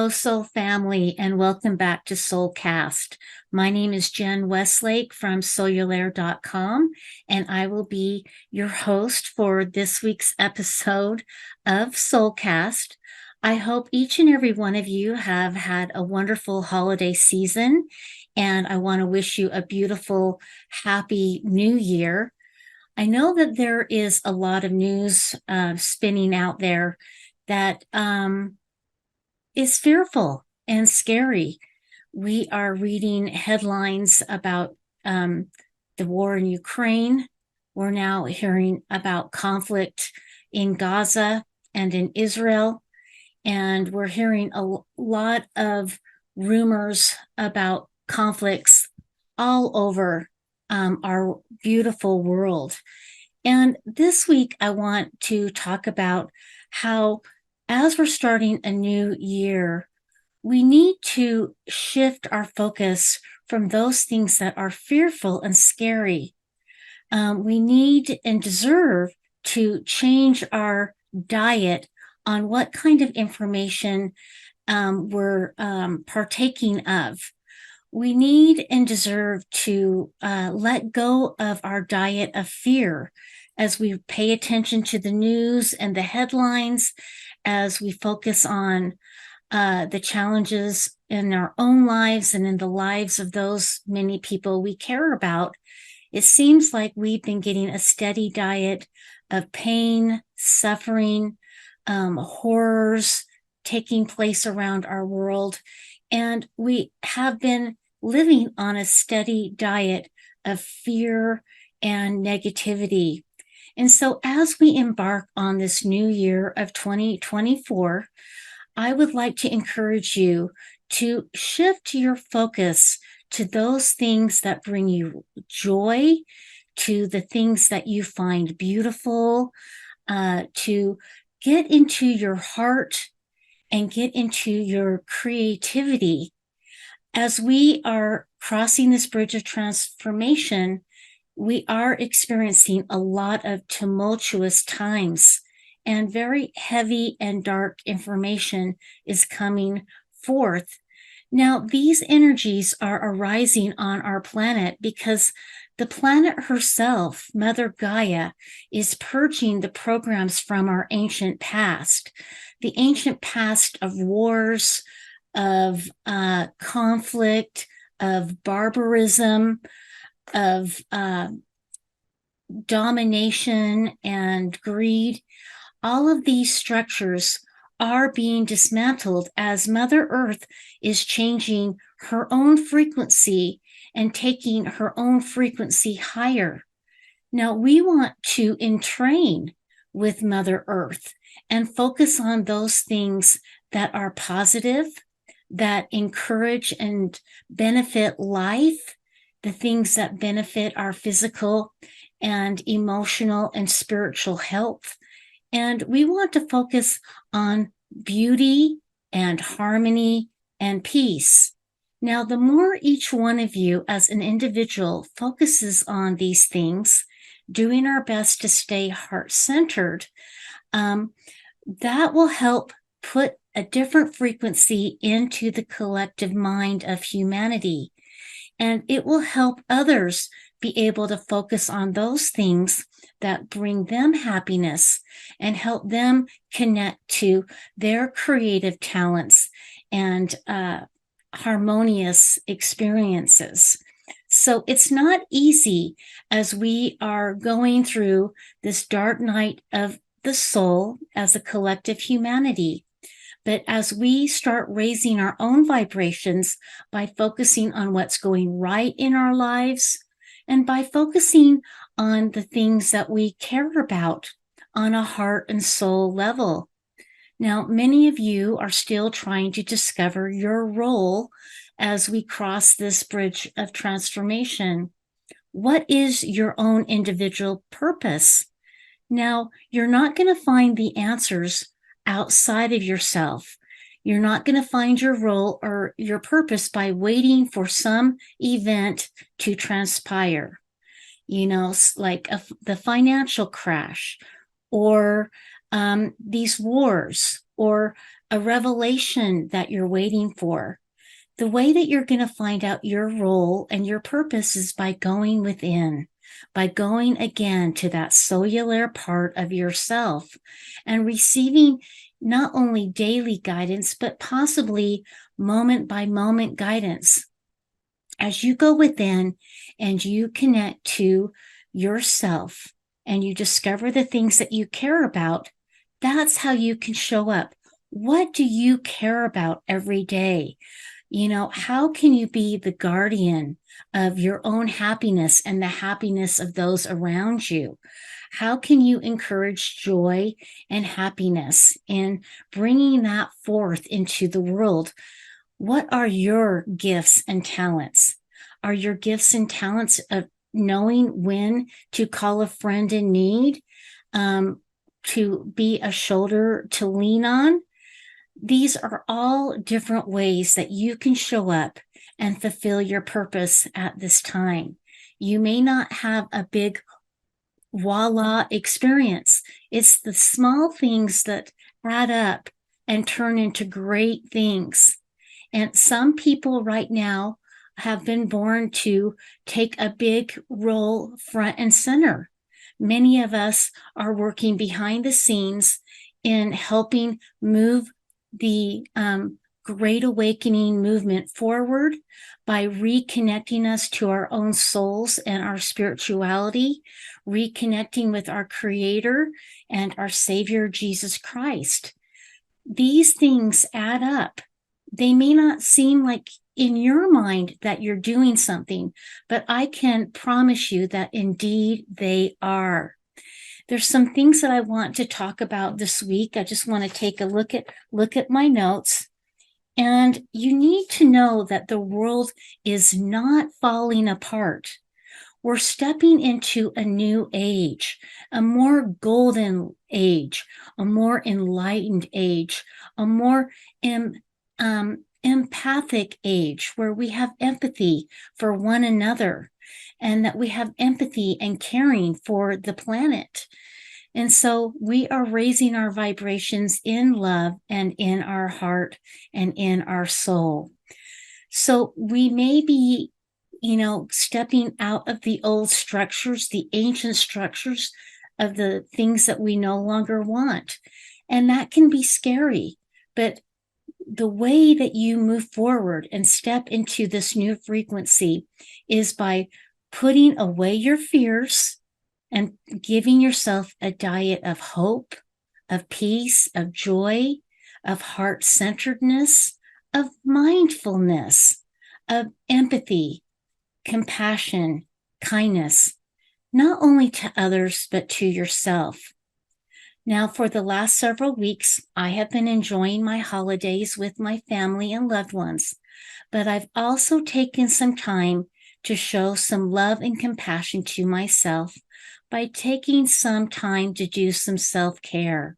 Hello, Soul family, and welcome back to SoulCast. My name is Jen Westlake from Soululaire.com, and I will be your host for this week's episode of SoulCast. I hope each and every one of you have had a wonderful holiday season, and I want to wish you a beautiful, happy new year. I know that there is a lot of news spinning out there that is fearful and scary. We are reading headlines about the war in Ukraine. We're now hearing about conflict in Gaza and in Israel. And we're hearing a lot of rumors about conflicts all over our beautiful world. And this week, I want to talk about how, as we're starting a new year, we need to shift our focus from those things that are fearful and scary. We need and deserve to change our diet on what kind of information we're partaking of. We need and deserve to let go of our diet of fear as we pay attention to the news and the headlines, as we focus on the challenges in our own lives and in the lives of those many people we care about. It seems like we've been getting a steady diet of pain, suffering, horrors taking place around our world. And we have been living on a steady diet of fear and negativity. And so as we embark on this new year of 2024, I would like to encourage you to shift your focus to those things that bring you joy, to the things that you find beautiful, to get into your heart and get into your creativity. As we are crossing this bridge of transformation, we are experiencing a lot of tumultuous times, and very heavy and dark information is coming forth. Now, these energies are arising on our planet because the planet herself, Mother Gaia, is purging the programs from our ancient past, the ancient past of wars, of conflict, of barbarism, of domination and greed. All of these structures are being dismantled as Mother Earth is changing her own frequency and taking her own frequency higher. Now, we want to entrain with Mother Earth and focus on those things that are positive, that encourage and benefit life, the things that benefit our physical and emotional and spiritual health. And we want to focus on beauty and harmony and peace. Now, the more each one of you as an individual focuses on these things, doing our best to stay heart-centered, that will help put a different frequency into the collective mind of humanity. And it will help others be able to focus on those things that bring them happiness and help them connect to their creative talents and harmonious experiences. So it's not easy as we are going through this dark night of the soul as a collective humanity. But as we start raising our own vibrations by focusing on what's going right in our lives and by focusing on the things that we care about on a heart and soul level. Now, many of you are still trying to discover your role as we cross this bridge of transformation. What is your own individual purpose? Now, you're not going to find the answers outside of yourself. You're not going to find your role or your purpose by waiting for some event to transpire. You know, like the financial crash or these wars or a revelation that you're waiting for. The way that you're going to find out your role and your purpose is by going within, by going again to that Soululaire part of yourself and receiving not only daily guidance, but possibly moment by moment guidance. As you go within and you connect to yourself and you discover the things that you care about, that's how you can show up. What do you care about every day? How can you be the guardian of your own happiness and the happiness of those around you? How can you encourage joy and happiness in bringing that forth into the world? What are your gifts and talents? Are your gifts and talents of knowing when to call a friend in need, to be a shoulder to lean on? These are all different ways that you can show up and fulfill your purpose at this time. You may not have a big voila experience. It's the small things that add up and turn into great things. And some people right now have been born to take a big role front and center. Many of us are working behind the scenes in helping move the Great Awakening movement forward by reconnecting us to our own souls and our spirituality, reconnecting with our Creator and our Savior, Jesus Christ. These things add up. They may not seem like in your mind that you're doing something, but I can promise you that indeed they are. There's some things that I want to talk about this week. I just want to take a look at my notes. And you need to know that the world is not falling apart. We're stepping into a new age, a more golden age, a more enlightened age, a more empathic age where we have empathy for one another and that we have empathy and caring for the planet. And so we are raising our vibrations in love and in our heart and in our soul. So we may be, stepping out of the old structures, the ancient structures of the things that we no longer want. And that can be scary. But the way that you move forward and step into this new frequency is by putting away your fears and giving yourself a diet of hope, of peace, of joy, of heart-centeredness, of mindfulness, of empathy, compassion, kindness, not only to others, but to yourself. Now, for the last several weeks, I have been enjoying my holidays with my family and loved ones, but I've also taken some time to show some love and compassion to myself by taking some time to do some self-care,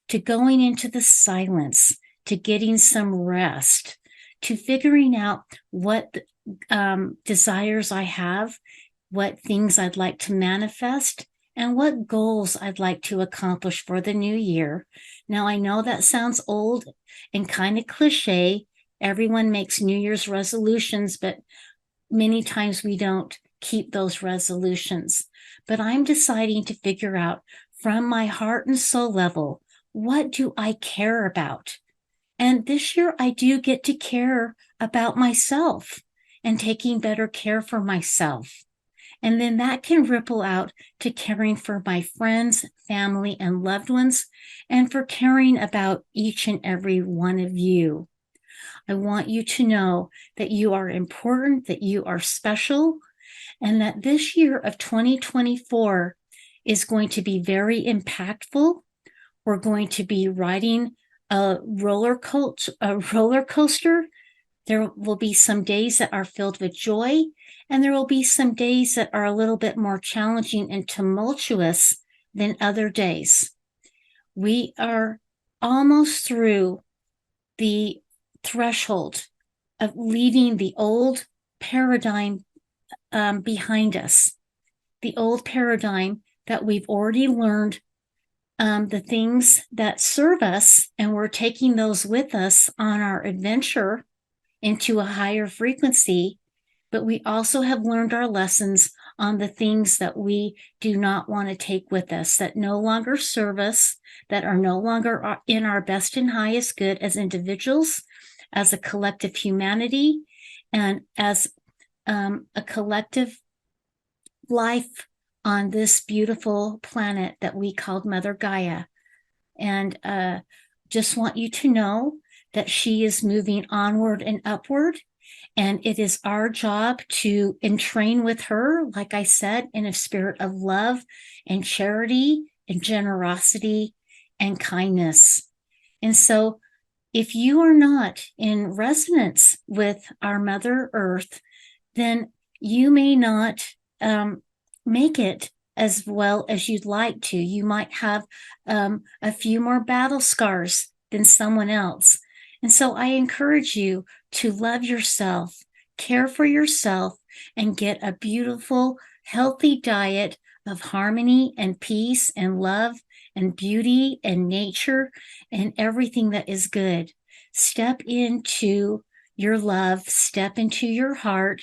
to going into the silence, to getting some rest, to figuring out what desires I have, what things I'd like to manifest, and what goals I'd like to accomplish for the new year. Now, I know that sounds old and kind of cliche. Everyone makes New Year's resolutions, but many times we don't keep those resolutions. But I'm deciding to figure out from my heart and soul level, what do I care about? And this year I do get to care about myself and taking better care for myself. And then that can ripple out to caring for my friends, family, and loved ones, and for caring about each and every one of you. I want you to know that you are important, that you are special, and that this year of 2024 is going to be very impactful. We're going to be riding a roller coaster. There will be some days that are filled with joy, and there will be some days that are a little bit more challenging and tumultuous than other days. We are almost through the threshold of leaving the old paradigm behind us, the old paradigm that we've already learned the things that serve us, and we're taking those with us on our adventure into a higher frequency. But we also have learned our lessons on the things that we do not want to take with us, that no longer serve us, that are no longer in our best and highest good as individuals, as a collective humanity, and as a collective life on this beautiful planet that we called Mother Gaia. And just want you to know that she is moving onward and upward. And it is our job to entrain with her, like I said, in a spirit of love and charity and generosity and kindness. And so, if you are not in resonance with our Mother Earth, then you may not make it as well as you'd like to. You might have a few more battle scars than someone else. And so I encourage you to love yourself, care for yourself, and get a beautiful, healthy diet of harmony and peace and love and beauty and nature and everything that is good. Step into your love, step into your heart,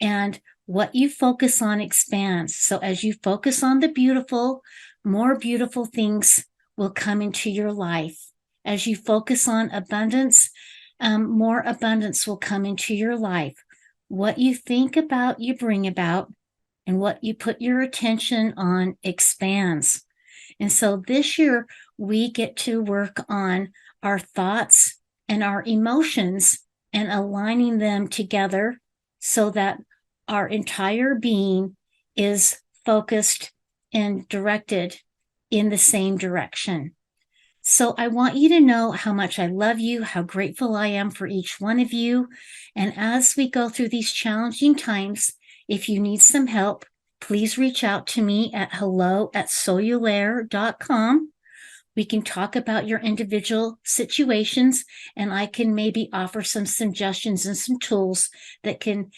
and what you focus on expands. So as you focus on the beautiful, more beautiful things will come into your life. As you focus on abundance, more abundance will come into your life. What you think about, you bring about, and what you put your attention on expands. And so this year, we get to work on our thoughts and our emotions and aligning them together so that our entire being is focused and directed in the same direction. So I want you to know how much I love you, how grateful I am for each one of you. And as we go through these challenging times, if you need some help, please reach out to me at hello@soululaire.com. We can talk about your individual situations, and I can maybe offer some suggestions and some tools that can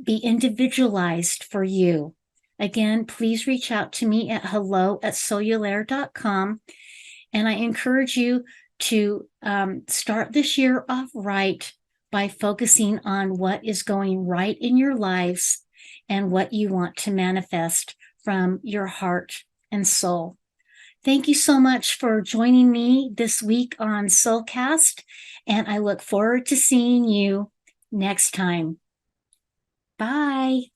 be individualized for you. Again, please reach out to me at hello@soululaire.com. And I encourage you to start this year off right by focusing on what is going right in your lives and what you want to manifest from your heart and soul. Thank you so much for joining me this week on SoulCast, and I look forward to seeing you next time. Bye.